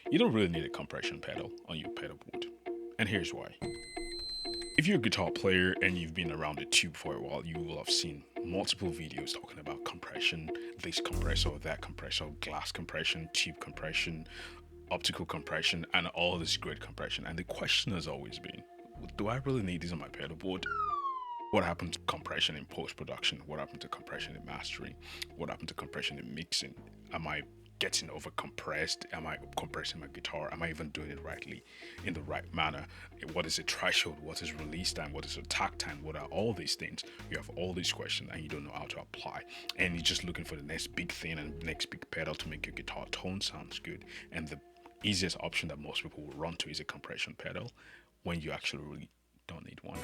You don't really need a compression pedal on your pedal board. And here's why. If you're a guitar player and you've been around the tube for a while, you will have seen multiple videos talking about compression, this compressor, that compressor, glass compression, tube compression, optical compression, and all this great compression. And the question has always been, do I really need this on my pedal board? What happened to compression in post-production? What happened to compression in mastering? What happened to compression in mixing? Am I getting over compressed? Am I compressing my guitar? Am I even doing it rightly, in the right manner? What is a threshold? What is release time? What is attack time? What are all these things? You have all these questions and you don't know how to apply. And you're just looking for the next big thing and next big pedal to make your guitar tone sounds good. And the easiest option that most people will run to is a compression pedal when you actually really don't need one.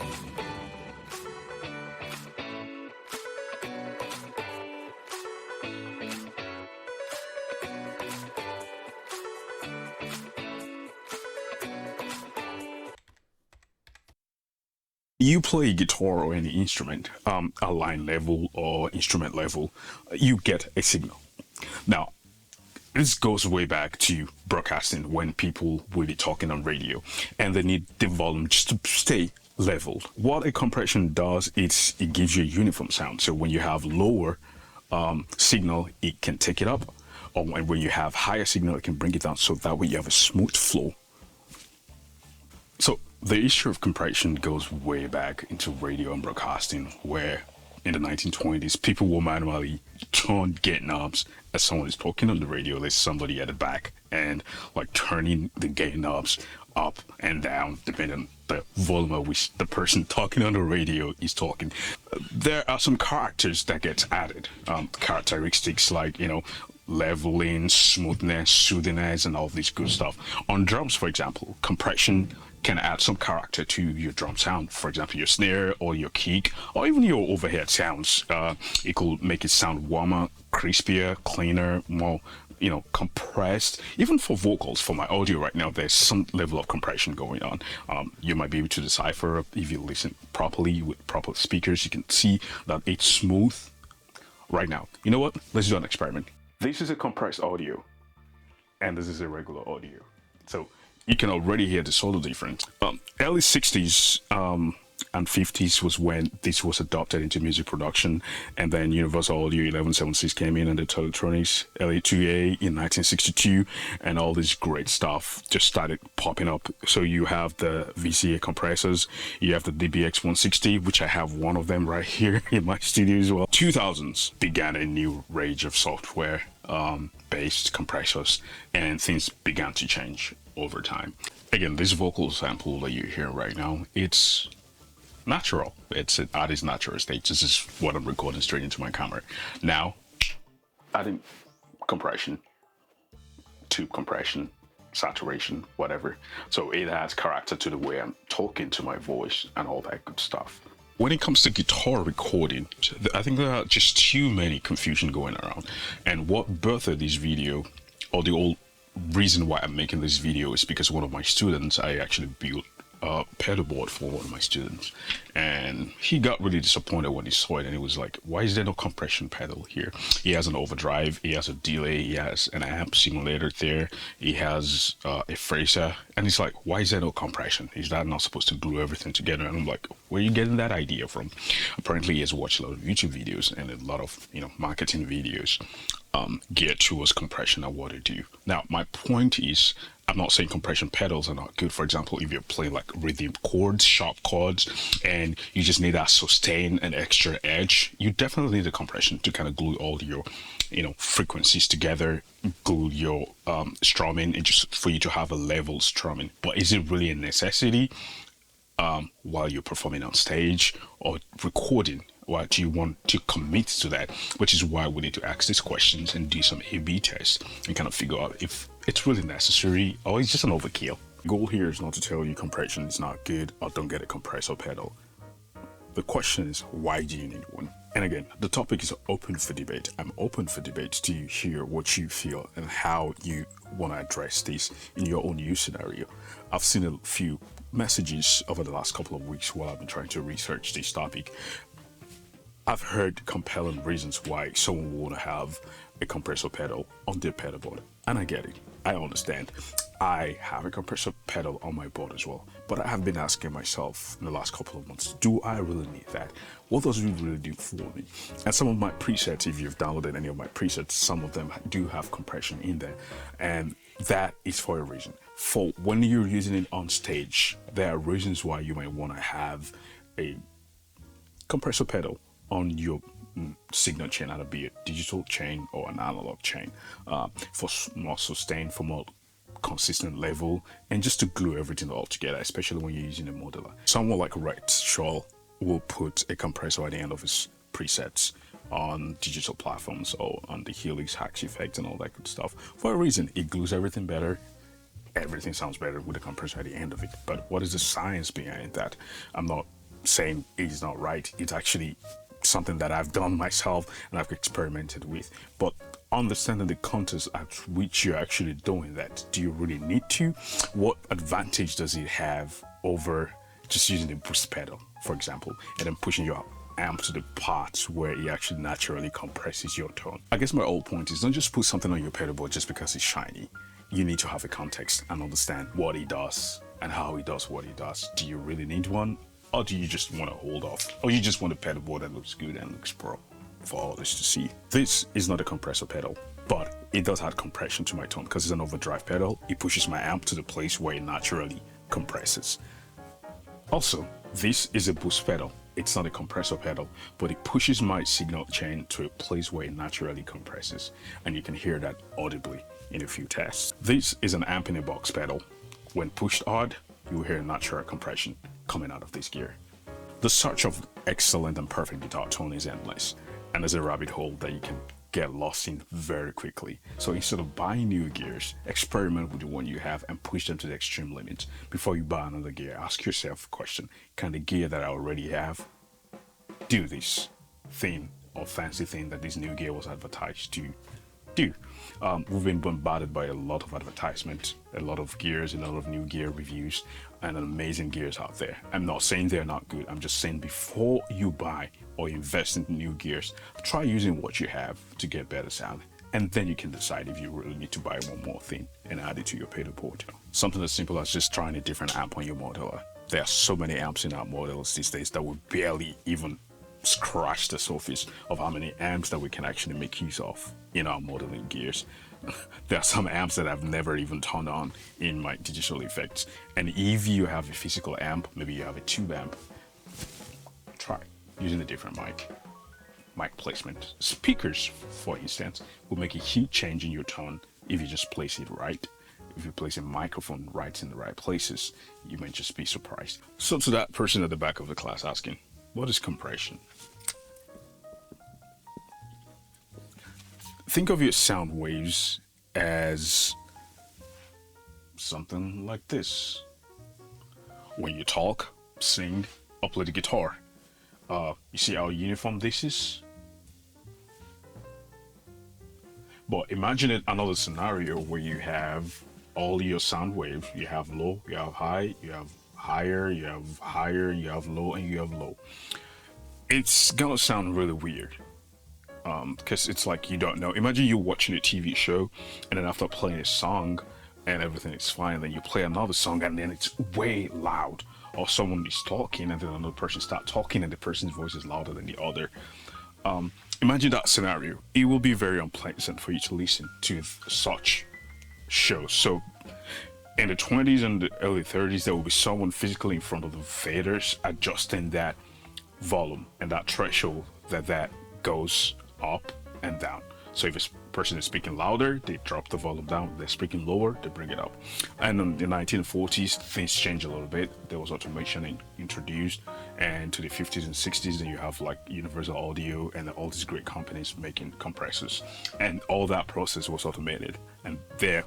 You play guitar or any instrument, a line level or instrument level, you get a signal. Now, this goes way back to broadcasting when people will be talking on radio and they need the volume just to stay leveled. What a compression does is it gives you a uniform sound. So when you have lower signal, it can take it up, or when you have higher signal, it can bring it down. So that way you have a smooth flow. So the issue of compression goes way back into radio and broadcasting, where in the 1920s, people will manually turn gate knobs as someone is talking on the radio. There's somebody at the back and like turning the gate knobs up and down depending on the volume at which the person talking on the radio is talking. There are some characters that get added, characteristics like, leveling, smoothness, soothingness, and all this good stuff. On drums, for example, compression can add some character to your drum sound. For example, your snare or your kick or even your overhead sounds. It could make it sound warmer, crispier, cleaner, more compressed. Even for vocals, for my audio right now, there's some level of compression going on. You might be able to decipher if you listen properly with proper speakers. You can see that it's smooth right now. You know what? Let's do an experiment. This is a compressed audio and this is a regular audio. So you can already hear the subtle difference. Early 60s and 50s was when this was adopted into music production, and then Universal Audio 1176 came in and the Teletronics LA2A in 1962, and all this great stuff just started popping up. So you have the VCA compressors, you have the DBX 160, which I have one of them right here in my studio as well. 2000s began a new range of software based compressors, and things began to change over time. Again, this vocal sample that you hear right now, it's natural. It's at its natural state. This is what I'm recording straight into my camera. Now, adding compression, tube compression, saturation, whatever. So it adds character to the way I'm talking to my voice and all that good stuff. When it comes to guitar recording, I think there are just too many confusion going around. And what birthed this video, or the old reason why I'm making this video, is because one of my students, I actually built a pedal board for one of my students, and he got really disappointed when he saw it, and he was like, why is there no compression pedal here? He has an overdrive, he has a delay, he has an amp simulator there, he has a phaser, and he's like, why is there no compression? Is that not supposed to glue everything together? And I'm like, where are you getting that idea from? Apparently he has watched a lot of YouTube videos and a lot of marketing videos geared towards compression and what they do. Now my point is, I'm not saying compression pedals are not good. For example, if you're playing like rhythm chords, sharp chords, and you just need that sustain and extra edge, you definitely need a compression to kind of glue all your frequencies together, glue your strumming, and just for you to have a level strumming. But is it really a necessity while you're performing on stage or recording? Why do you want to commit to that? Which is why we need to ask these questions and do some A/B tests and kind of figure out if it's really necessary or it's just an overkill. The goal here is not to tell you compression is not good or don't get a compressor pedal. The question is, why do you need one? And again, the topic is open for debate. I'm open for debate to hear what you feel and how you want to address this in your own use scenario. I've seen a few messages over the last couple of weeks while I've been trying to research this topic. I've heard compelling reasons why someone would want to have a compressor pedal on their pedal board, and I get it. I understand. I have a compressor pedal on my board as well, but I have been asking myself in the last couple of months, do I really need that? What does it really do for me? And some of my presets, if you've downloaded any of my presets, some of them do have compression in there, and that is for a reason. For when you're using it on stage, there are reasons why you might want to have a compressor pedal on your signal chain, either be it digital chain or an analog chain, for more sustain, for more consistent level, and just to glue everything all together, especially when you're using a modeler. Someone like Red Shaw will put a compressor at the end of his presets on digital platforms or on the Helix Hacks effect and all that good stuff for a reason. It glues everything better. Everything sounds better with a compressor at the end of it. But what is the science behind that? I'm not saying it's not right. It's actually something that I've done myself and I've experimented with. But understanding the context at which you're actually doing that, do you really need to? What advantage does it have over just using a boost pedal, for example, and then pushing your amp to the parts where it actually naturally compresses your tone? I guess my whole point is, don't just put something on your pedal board just because it's shiny. You need to have a context and understand what it does and how it does what it does. Do you really need one? Or do you just want to hold off? Or you just want a pedal board that looks good and looks pro for others to see? This is not a compressor pedal, but it does add compression to my tone because it's an overdrive pedal. It pushes my amp to the place where it naturally compresses. Also, this is a boost pedal. It's not a compressor pedal, but it pushes my signal chain to a place where it naturally compresses. And you can hear that audibly in a few tests. This is an amp in a box pedal. When pushed hard, you will hear natural compression coming out of this gear. The search of excellent and perfect guitar tone is endless, and there's a rabbit hole that you can get lost in very quickly. So instead of buying new gears, experiment with the one you have and push them to the extreme limits. Before you buy another gear, ask yourself a question: can the gear that I already have do this thing or fancy thing that this new gear was advertised to do? We've been bombarded by a lot of advertisements, a lot of gears, a lot of new gear reviews, and amazing gears out there. I'm not saying they're not good. I'm just saying before you buy or invest in new gears, try using what you have to get better sound, and then you can decide if you really need to buy one more thing and add it to your pedal board. Something as simple as just trying a different amp on your modeler. There are so many amps in our models these days that will barely even scratch the surface of how many amps that we can actually make use of in our modeling gears. There are some amps that I've never even turned on in my digital effects. And if you have a physical amp, maybe you have a tube amp, try using a different mic placement. Speakers, for instance, will make a huge change in your tone if you just place it right. If you place a microphone right in the right places, you might just be surprised. So to that person at the back of the class asking, what is compression? Think of your sound waves as something like this. When you talk, sing, or play the guitar, you see how uniform this is? But imagine it another scenario where you have all your sound waves. You have low, you have high, you have higher, you have higher, you have low, and you have low. It's gonna sound really weird. Because it's like you don't know. Imagine you're watching a TV show, and then after playing a song and everything is fine, then you play another song and then it's way loud. Or someone is talking and then another person starts talking and the person's voice is louder than the other. Imagine that scenario. It will be very unpleasant for you to listen to such shows. So in the 20s and the early 30s, there will be someone physically in front of the faders adjusting that volume and that threshold that goes up and down. So if a person is speaking louder, they drop the volume down. If they're speaking lower, they bring it up. And in the 1940s, things changed a little bit. There was automation introduced, and to the 50s and 60s, then you have like Universal Audio and all these great companies making compressors, and all that process was automated, and there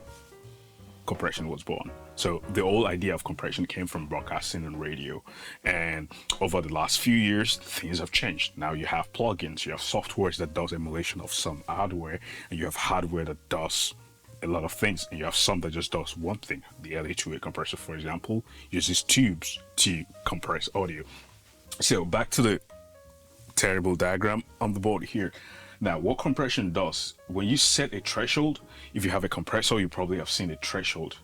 compression was born. So the whole idea of compression came from broadcasting and radio, and over the last few years things have changed. Now you have plugins, you have softwares that does emulation of some hardware, and you have hardware that does a lot of things, and you have some that just does one thing. The LA2A compressor, for example, uses tubes to compress audio. So back to the terrible diagram on the board here. Now, what compression does, when you set a threshold, if you have a compressor, you probably have seen a threshold.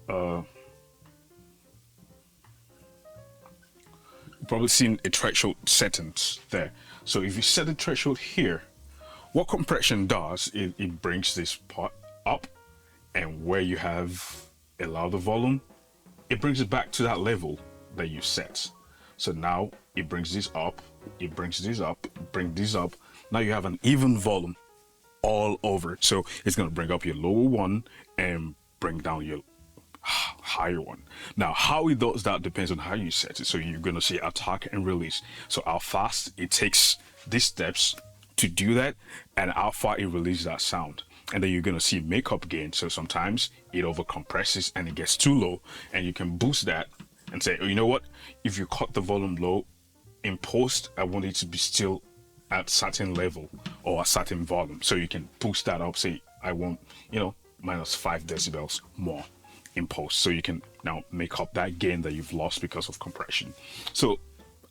You've probably seen a threshold settings there. So if you set a threshold here, what compression does, it brings this part up, and where you have a louder volume, it brings it back to that level that you set. So now it brings this up, it brings this up, bring this up. Now you have an even volume all over. So it's going to bring up your lower one and bring down your higher one. Now, how it does that depends on how you set it. So you're going to see attack and release. So how fast it takes these steps to do that, and how far it releases that sound. And then you're going to see makeup gain. So sometimes it over compresses and it gets too low, and you can boost that and say, oh, you know what, if you cut the volume low in post, I want it to be still at certain level or a certain volume. So you can boost that up, say I want, -5 decibels more in post. So you can now make up that gain that you've lost because of compression. So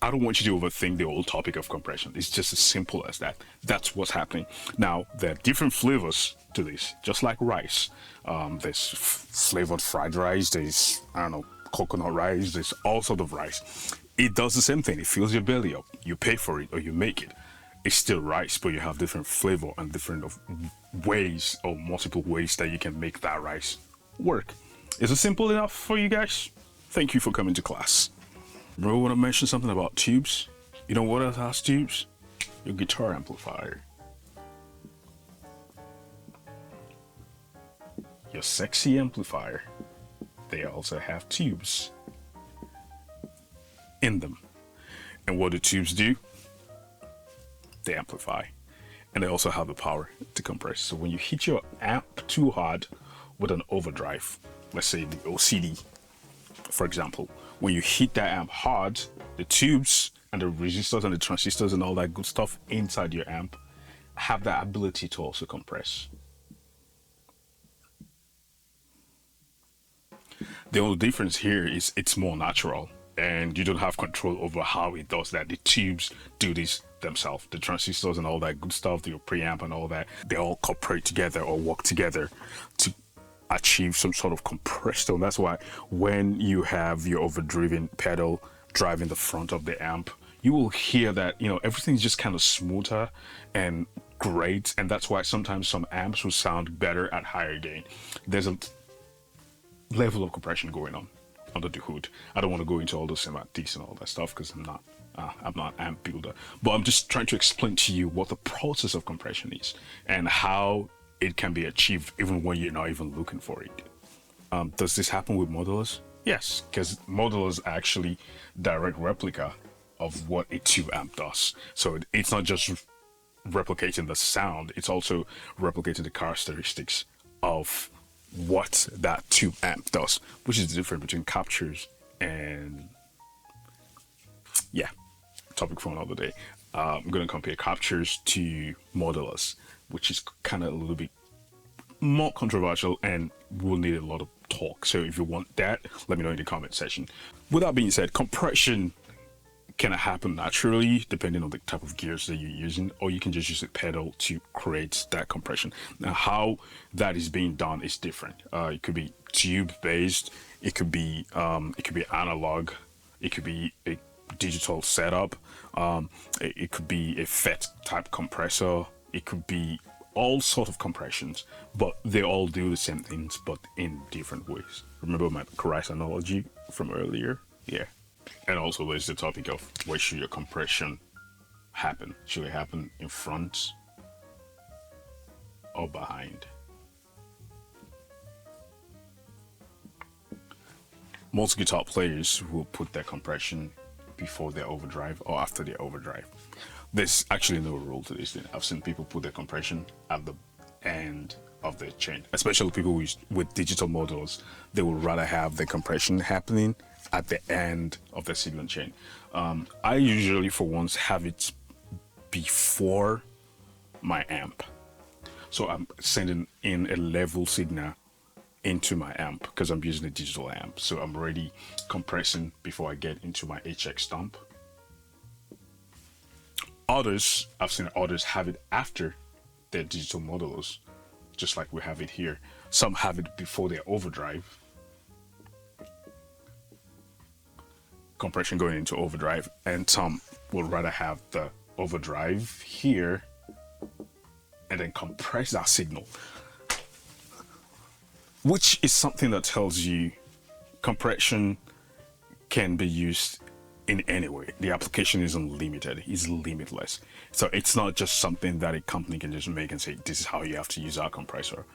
I don't want you to overthink the whole topic of compression. It's just as simple as that. That's what's happening. Now, there are different flavors to this, just like rice. There's flavored fried rice, there's, coconut rice, there's all sorts of rice. It does the same thing. It fills your belly up. You pay for it or you make it. It's still rice, but you have different flavor and different ways or multiple ways that you can make that rice work. Is it simple enough for you guys? Thank you for coming to class. Remember when I mentioned something about tubes? You know what else has tubes? Your guitar amplifier. Your sexy amplifier. They also have tubes in them. And what do tubes do? They amplify. And they also have the power to compress. So when you hit your amp too hard with an overdrive, let's say the OCD, for example, when you hit that amp hard, the tubes and the resistors and the transistors and all that good stuff inside your amp have that ability to also compress. The only difference here is it's more natural and you don't have control over how it does that. The tubes do this themselves. The transistors and all that good stuff, the preamp and all that, they all cooperate together or work together to achieve some sort of compressed tone. That's why when you have your overdriven pedal driving the front of the amp, you will hear that, everything's just kind of smoother and great. And that's why sometimes some amps will sound better at higher gain. There's a level of compression going on under the hood. I don't want to go into all the semantics and all that stuff because I'm not an amp builder, but I'm just trying to explain to you what the process of compression is and how it can be achieved even when you're not even looking for it. Does this happen with modelers? Yes, because modelers are actually direct replica of what a tube amp does. So it's not just replicating the sound, it's also replicating the characteristics of what that tube amp does, which is the difference between captures and, topic for another day. I'm going to compare captures to modelers, which is kind of a little bit more controversial and will need a lot of talk. So if you want that, let me know in the comment section. With that being said, compression can happen naturally depending on the type of gears that you're using, or you can just use a pedal to create that compression. Now, how that is being done is different. It could be tube based, it could be analog, it could be a digital setup, it could be a FET type compressor, it could be all sort of compressions, but they all do the same things but in different ways. Remember my rice analogy from earlier? Yeah. And also there's the topic of where should your compression happen? Should it happen in front or behind? Most guitar players will put their compression before their overdrive or after their overdrive. There's actually no rule to this thing. I've seen people put their compression at the end of the chain, especially people with digital models. They would rather have the compression happening at the end of the signal chain. I usually, for once, have it before my amp. So I'm sending in a level signal into my amp because I'm using a digital amp. So I'm already compressing before I get into my HX stomp. Others, I've seen others have it after their digital modelers, just like we have it here. Some have it before their overdrive, compression going into overdrive, and some would rather have the overdrive here and then compress that signal, which is something that tells you compression can be used in any way. The application is unlimited, is limitless. So it's not just something that a company can just make and say, this is how you have to use our compressor.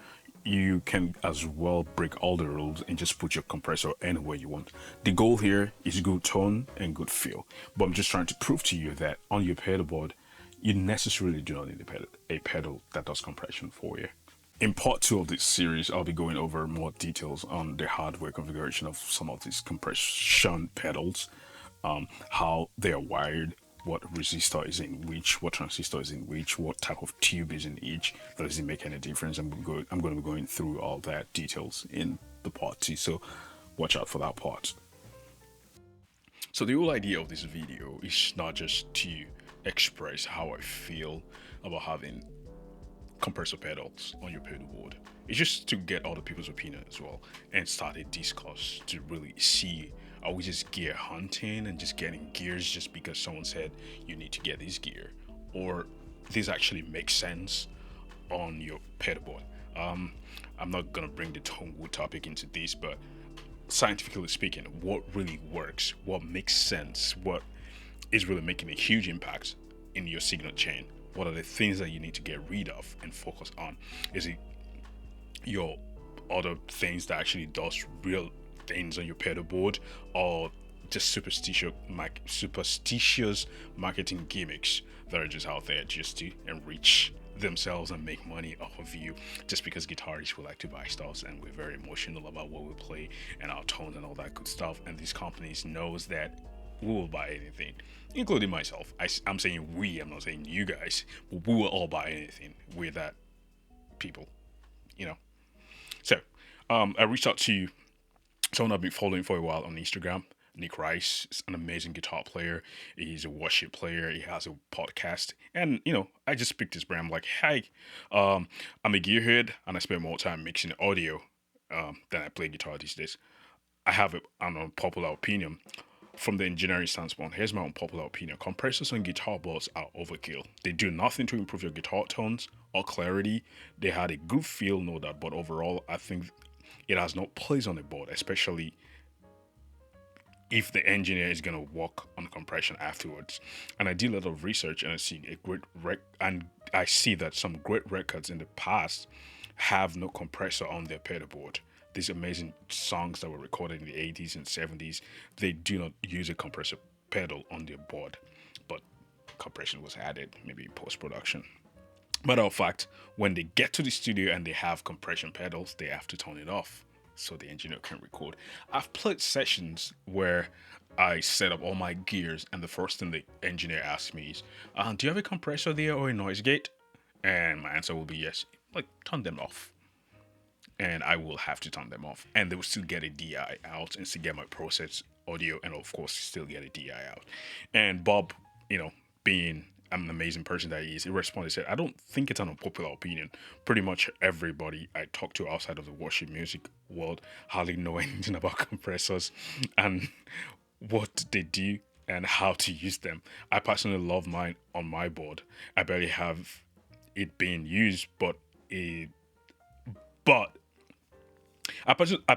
You can as well break all the rules and just put your compressor anywhere you want. The goal here is good tone and good feel. But I'm just trying to prove to you that on your pedal board, you necessarily do not need a pedal that does compression for you. In part 2 of this series, I'll be going over more details on the hardware configuration of some of these compression pedals, how they are wired, what resistor is in which, what transistor is in which, what type of tube is in each. Does it make any difference? I'm going to be going through all that details in the part 2, so watch out for that part. So the whole idea of this video is not just to express how I feel about having compressor pedals on your pedal board. It's just to get other people's opinion as well and start a discourse to really see, are we just gear hunting and just getting gears just because someone said you need to get this gear, or this actually makes sense on your pedal board. I'm not gonna bring the tone wood topic into this, but scientifically speaking, what really works, what makes sense, what is really making a huge impact in your signal chain, what are the things that you need to get rid of and focus on? Is it your other things that actually does real things on your pedal board, or just superstitious marketing gimmicks that are just out there just to enrich themselves and make money off of you, just because guitarists will like to buy stuff and we're very emotional about what we play and our tones and all that good stuff, and these companies knows that we will buy anything, including myself. I'm saying we, I'm not saying you guys, but we will all buy anything. We're that people, you know. So I reached out to someone I've been following for a while on Instagram. Nick Rice is an amazing guitar player. He's a worship player. He has a podcast. And, I just picked his brain. I'm like, hey, I'm a gearhead and I spend more time mixing audio than I play guitar these days. I have an unpopular opinion. From the engineering standpoint, here's my unpopular opinion. Compressors on guitar boards are overkill. They do nothing to improve your guitar tones or clarity. They had a good feel, no doubt, but overall, I think it has no place on the board, especially if the engineer is going to work on compression afterwards. And I did a lot of research and I see I see that some great records in the past have no compressor on their pedal board. These amazing songs that were recorded in the 80s and 70s, they do not use a compressor pedal on their board, but compression was added maybe in post-production. Matter of fact, when they get to the studio and they have compression pedals, they have to turn it off so the engineer can record. I've played sessions where I set up all my gears and the first thing the engineer asks me is, do you have a compressor there or a noise gate? And my answer will be yes. Like, turn them off. And I will have to turn them off. And they will still get a DI out and still get my process audio and of course still get a DI out. And Bob, being an amazing person that he is, he responded and said, I don't think it's an unpopular opinion. Pretty much everybody I talk to outside of the worship music world hardly know anything about compressors and what they do and how to use them. I personally love mine on my board. I barely have it being used, but I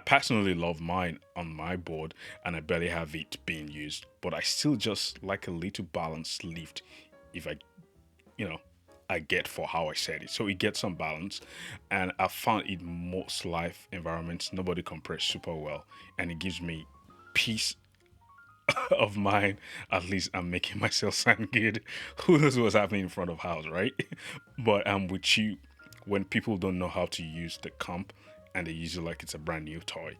personally love mine on my board and I barely have it being used, but I still just like a little balanced lift if I get for how I set it. So it gets some balance, and I found in most live environments, nobody compress super well, and it gives me peace of mind. At least I'm making myself sound good. Who knows what's happening in front of house, right? But I'm with you when people don't know how to use the comp and they use it like it's a brand new toy.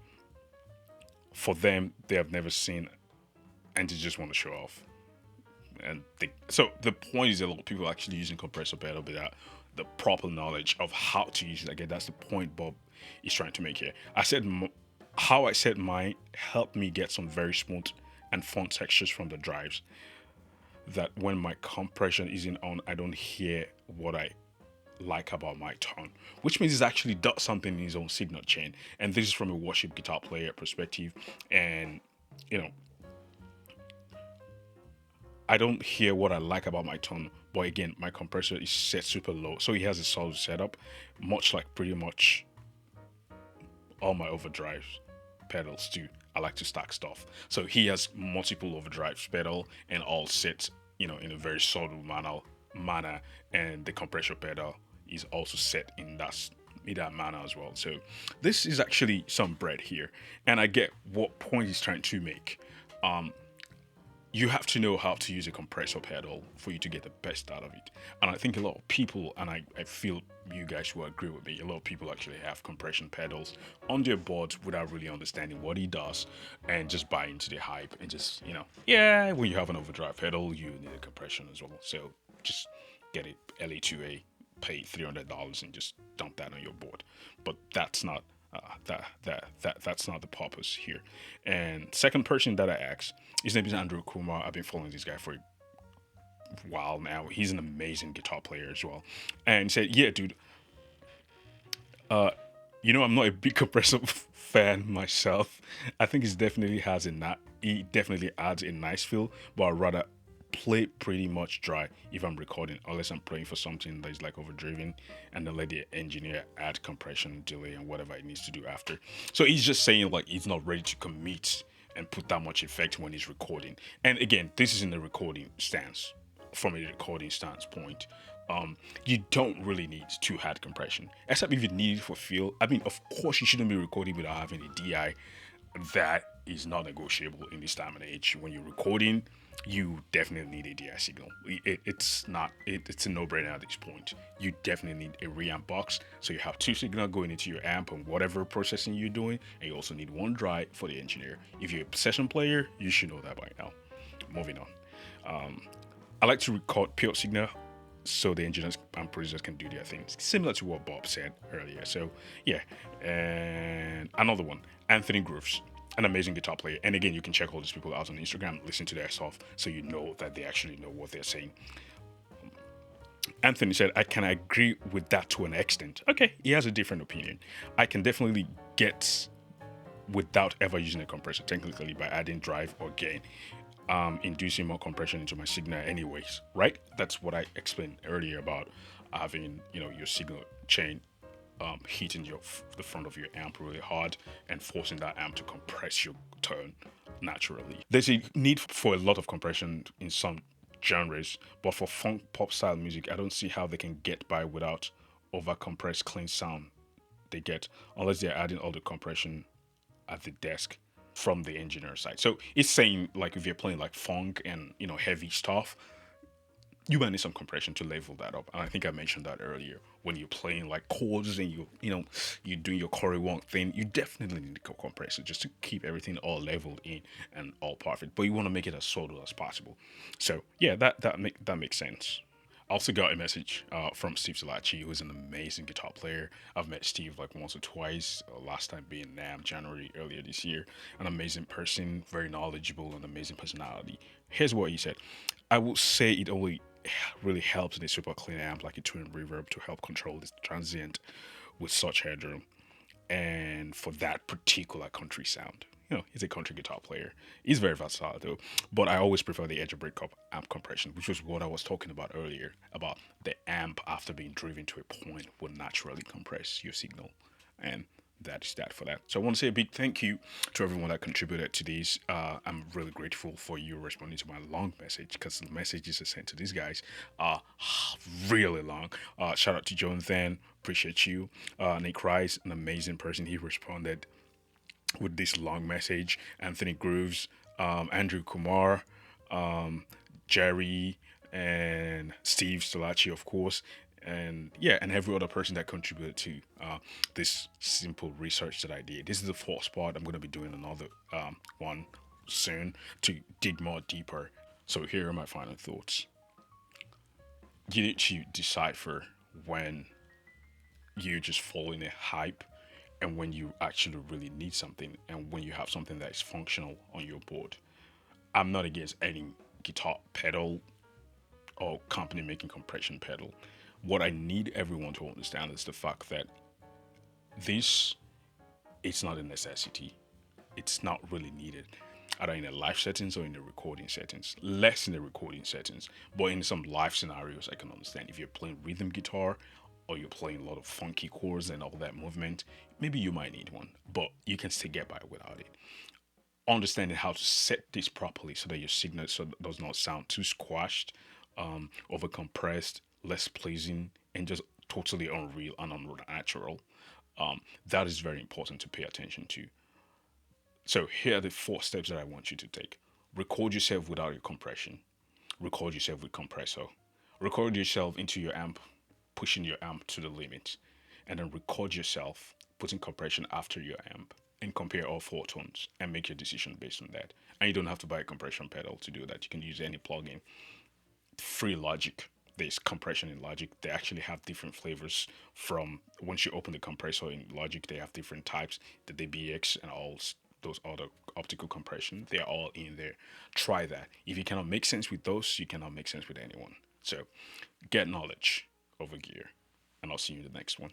For them, they have never seen and they just want to show off. So the point is that a lot of people are actually using compressor pedal without the proper knowledge of how to use it. Again, that's the point Bob is trying to make here. I said how I set mine helped me get some very smooth and fun textures from the drives. that when my compression isn't on, I don't hear what I like about my tone, which means he's actually does something in his own signal chain. And this is from a worship guitar player perspective. And, you know, I don't hear what I like about my tone, but again, my compressor is set super low. So he has a solid setup, much like pretty much all my overdrive pedals too. I like to stack stuff. So he has multiple overdrive pedal and all set, in a very subtle manner, and the compressor pedal is also set in that manner as well. So this is actually some bread here, and I get what point he's trying to make. You have to know how to use a compressor pedal for you to get the best out of it. And I think a lot of people, and I feel you guys will agree with me, a lot of people actually have compression pedals on their boards without really understanding what he does and just buy into the hype and just, yeah, when you have an overdrive pedal, you need a compression as well. So just get it LA2A, pay $300 and just dump that on your board. But that's not that's not the purpose here. And second person that I asked, his name is Andrew Kumar. I've been following this guy for a while now. He's an amazing guitar player as well. And he said, "Yeah, dude, I'm not a big compressor fan myself. I think he definitely adds a nice feel, but I'd rather play pretty much dry if I'm recording, unless I'm playing for something that is like overdriven, and then let the engineer add compression, delay, and whatever it needs to do after." So he's just saying like he's not ready to commit and put that much effect when he's recording. And again, this is in the recording stance. From a recording standpoint, you don't really need too hard compression, except if you need it for feel. I mean, of course, you shouldn't be recording without having a DI. That is not negotiable in this time and age. When you're recording, you definitely need a DI signal. It's a no-brainer at this point. You definitely need a reamp box, so you have two signals going into your amp and whatever processing you're doing, and you also need one dry for the engineer. If you're a session player, you should know that by now. Moving on. I like to record pure signal so the engineers and producers can do their things, similar to what Bob said earlier. So, yeah. And another one, Anthony Grooves, an amazing guitar player. And again, you can check all these people out on Instagram, listen to their stuff, so you know that they actually know what they're saying. Anthony said, I can agree with that to an extent. Okay, he has a different opinion. I can definitely get without ever using a compressor technically by adding drive or gain, inducing more compression into my signal anyways, right? That's what I explained earlier about having, your signal chain hitting the front of your amp really hard and forcing that amp to compress your tone naturally. There's a need for a lot of compression in some genres, but for funk pop style music, I don't see how they can get by without over compressed clean sound they get, unless they're adding all the compression at the desk from the engineer side. So it's saying like if you're playing like funk and heavy stuff, you might need some compression to level that up. And I think I mentioned that earlier. When you're playing like chords and you're doing your Corey Wong thing, you definitely need a compressor just to keep everything all leveled in and all perfect. But you want to make it as subtle as possible. So yeah, that makes sense. I also got a message from Steve Salachi, who's an amazing guitar player. I've met Steve like once or twice, last time being NAM January earlier this year. An amazing person, very knowledgeable, and amazing personality. Here's what he said. I would say it only really helps in a super clean amp like a twin reverb to help control this transient with such headroom and for that particular country sound. He's a country guitar player. He's very versatile though, but I always prefer the edge of breakup amp compression, which was what I was talking about earlier, about the amp after being driven to a point will naturally compress your signal. And that is that for that. So I want to say a big thank you to everyone that contributed to this. I'm really grateful for you responding to my long message, because the messages I sent to these guys are really long. Shout out to Jonathan, appreciate you. Nick Rice, an amazing person, he responded with this long message. Anthony Grooves, Andrew Kumar, Jerry, and Steve Stalachi, of course, and yeah, and every other person that contributed to this simple research that I did. This is the fourth part. I'm going to be doing another one soon to dig more deeper. So here are my final thoughts. You need to decipher when you're just following a hype and when you actually really need something and when you have something that is functional on your board. I'm not against adding guitar pedal or company making compression pedal. What I need everyone to understand is the fact that this it's not a necessity. It's not really needed, either in the live settings or in the recording settings. Less in the recording settings, but in some live scenarios, I can understand. If you're playing rhythm guitar or you're playing a lot of funky chords and all that movement, maybe you might need one, but you can still get by without it. Understanding how to set this properly so that your signal does not sound too squashed, over compressed, less pleasing, and just totally unreal and unnatural. That is very important to pay attention to. So here are the four steps that I want you to take. Record yourself without your compression. Record yourself with compressor. Record yourself into your amp, pushing your amp to the limit. And then record yourself putting compression after your amp and compare all four tones and make your decision based on that. And you don't have to buy a compression pedal to do that. You can use any plugin. Free Logic. There's compression in Logic. They actually have different flavors from once you open the compressor in Logic, they have different types, the DBX and all those other optical compression. They're all in there. Try that. If you cannot make sense with those, you cannot make sense with anyone. So get knowledge over gear. And I'll see you in the next one.